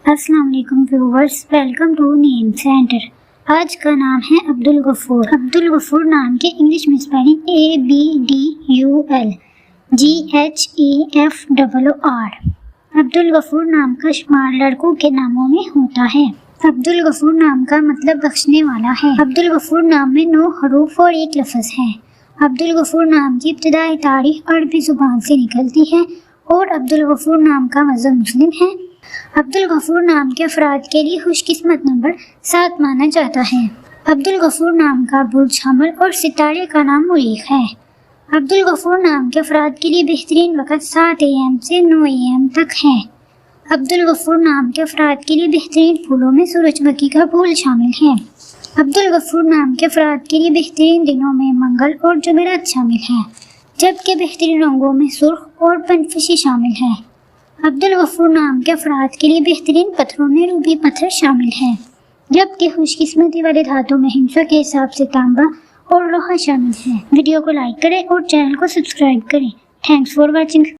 السلام علیکم viewers, welcome to name centre. آج کا نام ہے عبدالغفور۔ عبدالغفور نام کے انگلش میں اسپیلنگ ABDULGHEFOOR۔ عبدالغفور نام کا شمار لڑکوں کے ناموں میں ہوتا ہے۔ عبدالغفور نام کا مطلب بخشنے والا ہے۔ عبدالغفور نام میں 9 حروف اور 1 لفظ ہے۔ عبدالغفور نام کی ابتدائی تاریخ عربی زبان سے نکلتی ہے اور عبدالغفور نام کا مذہب مسلم ہے۔ عبدالغفور نام کے افراد کے لیے خوش قسمت نمبر 7 مانا جاتا ہے۔ عبدالغفور نام کا برج حمل اور ستارے کا نام مریخ ہے۔ عبدالغفور نام کے افراد کے لیے بہترین وقت 7 AM سے 9 AM تک ہے۔ عبدالغفور نام کے افراد کے لیے بہترین پھولوں میں سورج مکھی کا پھول شامل ہے۔ عبدالغفور نام کے افراد کے لیے بہترین دنوں میں منگل اور جمعرات شامل ہے، جبکہ بہترین رنگوں میں سرخ اور بنفشی شامل ہے۔ عبدالغفور نام کے افراد کے لیے بہترین پتھروں میں روبی پتھر شامل ہے، جبکہ خوش قسمتی والے دھاتوں میں ہندسوں کے حساب سے تانبا اور لوہا شامل ہے۔ ویڈیو کو لائک کریں اور چینل کو سبسکرائب کریں۔ Thanks for watching.